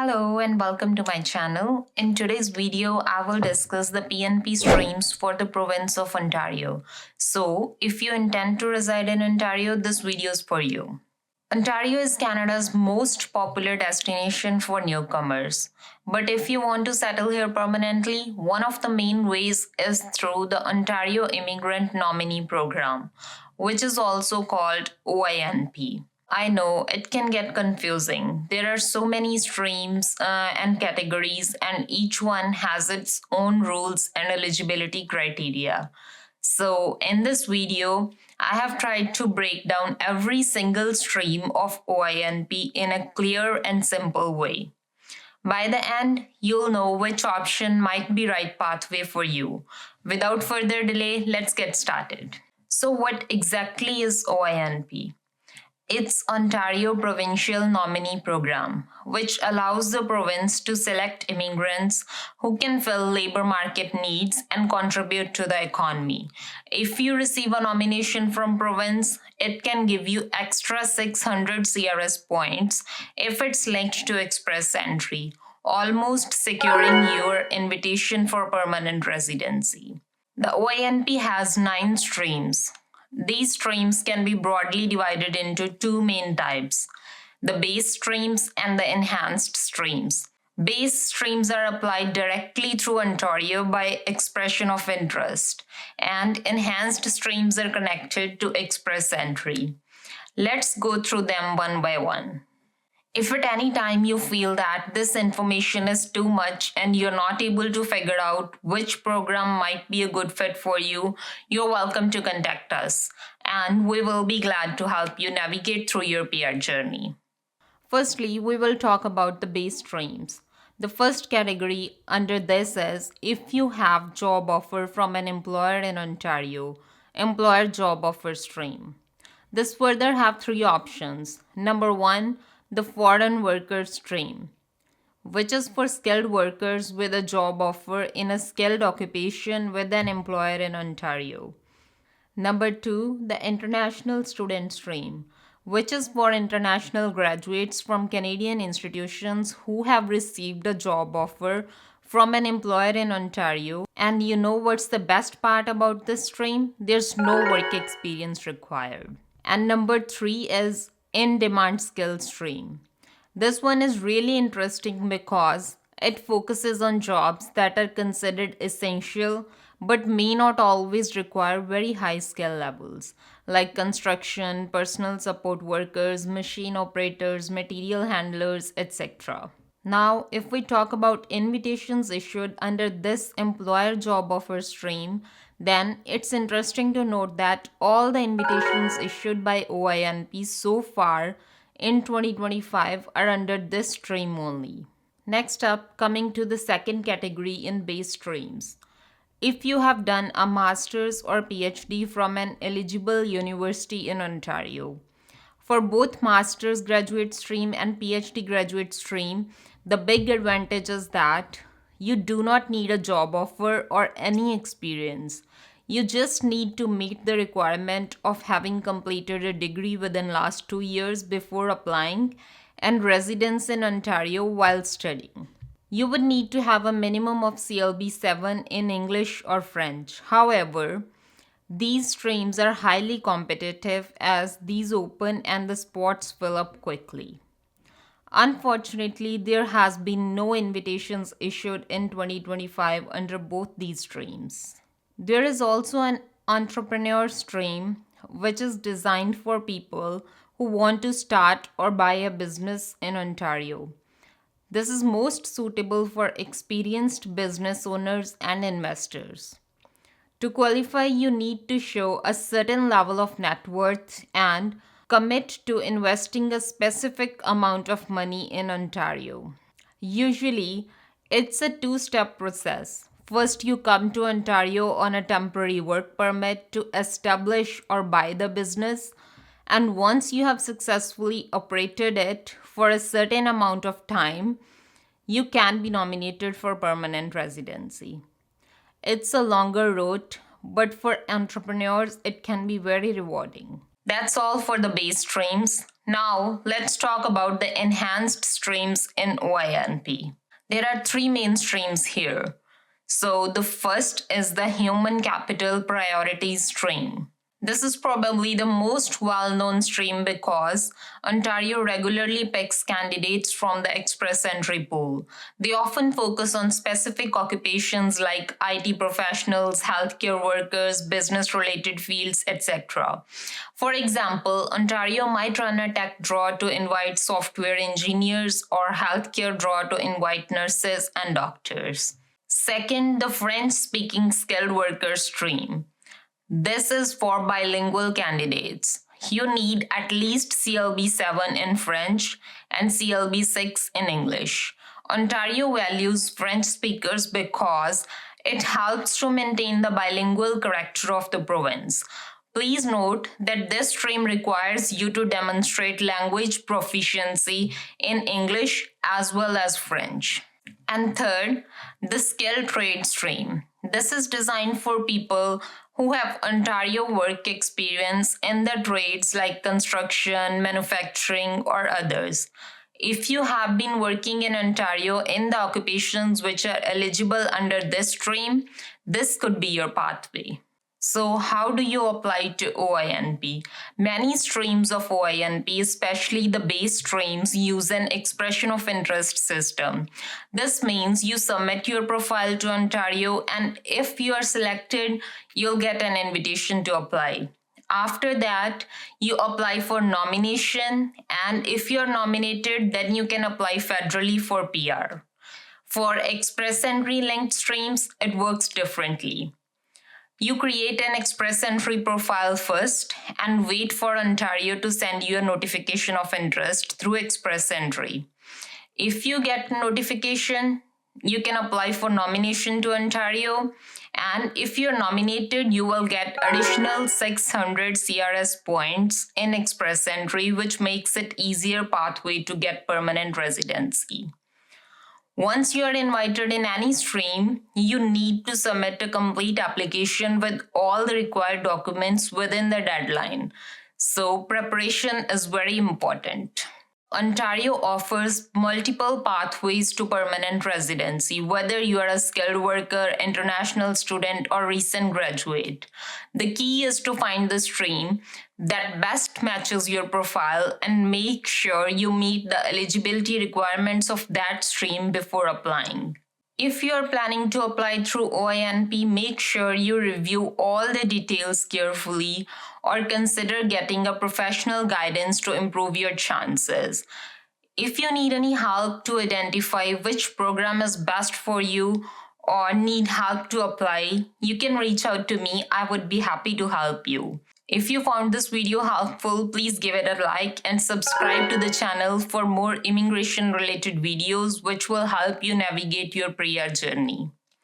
Hello and welcome to my channel. In today's video, I will discuss the PNP streams for the province of Ontario. So, if you intend to reside in Ontario, this video is for you. Ontario is Canada's most popular destination for newcomers. But if you want to settle here permanently, one of the main ways is through the Ontario Immigrant Nominee Program, which is also called OINP. I know it can get confusing. There are so many streams and categories, and each one has its own rules and eligibility criteria. So, in this video, I have tried to break down every single stream of OINP in a clear and simple way. By the end, you'll know which option might be right pathway for you. Without further delay, let's get started. So, what exactly is OINP? It's Ontario Provincial Nominee Program, which allows the province to select immigrants who can fill labor market needs and contribute to the economy. If you receive a nomination from province, it can give you extra 600 CRS points if it's linked to express entry, almost securing your invitation for permanent residency. The OINP has 9 streams. These streams can be broadly divided into two main types, the base streams and the enhanced streams. Base streams are applied directly through Ontario by expression of interest, and enhanced streams are connected to express entry. Let's go through them one by one. If at any time you feel that this information is too much and you're not able to figure out which program might be a good fit for you, you're welcome to contact us, and we will be glad to help you navigate through your PR journey. Firstly, we will talk about the base streams. The first category under this is if you have job offer from an employer in Ontario, employer job offer stream. This further have 3 options. Number 1, the foreign worker stream, which is for skilled workers with a job offer in a skilled occupation with an employer in Ontario. Number 2, the international student stream, which is for international graduates from Canadian institutions who have received a job offer from an employer in Ontario. And you know what's the best part about this stream? There's no work experience required. And number 3 is in-demand skills stream. This one is really interesting because it focuses on jobs that are considered essential but may not always require very high skill levels, like construction, personal support workers, machine operators, material handlers, etc. Now, if we talk about invitations issued under this employer job offer stream, then it's interesting to note that all the invitations issued by OINP so far in 2025 are under this stream only. Next up, coming to the second category in base streams. If you have done a master's or PhD from an eligible university in Ontario. For both master's graduate stream and PhD graduate stream, the big advantage is that you do not need a job offer or any experience. You just need to meet the requirement of having completed a degree within last 2 years before applying and residence in Ontario while studying. You would need to have a minimum of CLB 7 in English or French. However, these streams are highly competitive as these open and the spots fill up quickly. Unfortunately, there has been no invitations issued in 2025 under both these streams. There is also an entrepreneur stream, which is designed for people who want to start or buy a business in Ontario. This is most suitable for experienced business owners and investors. To qualify, you need to show a certain level of net worth and commit to investing a specific amount of money in Ontario. Usually, it's a 2-step process. First, you come to Ontario on a temporary work permit to establish or buy the business, and once you have successfully operated it for a certain amount of time, you can be nominated for permanent residency. It's a longer road, but for entrepreneurs, it can be very rewarding. That's all for the base streams. Now, let's talk about the enhanced streams in OINP. There are three main streams here. So, the first is the Human Capital Priorities stream. This is probably the most well-known stream because Ontario regularly picks candidates from the express entry pool. They often focus on specific occupations like IT professionals, healthcare workers, business-related fields, etc. For example, Ontario might run a tech draw to invite software engineers or healthcare draw to invite nurses and doctors. Second, the French-speaking skilled worker stream. This is for bilingual candidates. You need at least CLB 7 in French and CLB 6 in English. Ontario values French speakers because it helps to maintain the bilingual character of the province. Please note that this stream requires you to demonstrate language proficiency in English as well as French. And third, the skilled trade stream. This is designed for people who have Ontario work experience in the trades like construction, manufacturing, or others. If you have been working in Ontario in the occupations which are eligible under this stream, this could be your pathway. So how do you apply to OINP? Many streams of OINP, especially the base streams, use an expression of interest system. This means you submit your profile to Ontario, and if you are selected, you'll get an invitation to apply. After that, you apply for nomination, and if you're nominated, then you can apply federally for PR. For express entry linked streams, it works differently. You create an express entry profile first and wait for Ontario to send you a notification of interest through express entry. If you get notification, you can apply for nomination to Ontario, and if you're nominated, you will get additional 600 CRS points in express entry, which makes it easier pathway to get permanent residency. Once you are invited in any stream, you need to submit a complete application with all the required documents within the deadline. So preparation is very important. Ontario offers multiple pathways to permanent residency, whether you are a skilled worker, international student, or recent graduate. The key is to find the stream that best matches your profile and make sure you meet the eligibility requirements of that stream before applying. If you are planning to apply through OINP, make sure you review all the details carefully or consider getting a professional guidance to improve your chances. If you need any help to identify which program is best for you or need help to apply, you can reach out to me. I would be happy to help you. If you found this video helpful, please give it a like and subscribe to the channel for more immigration related videos which will help you navigate your PR journey.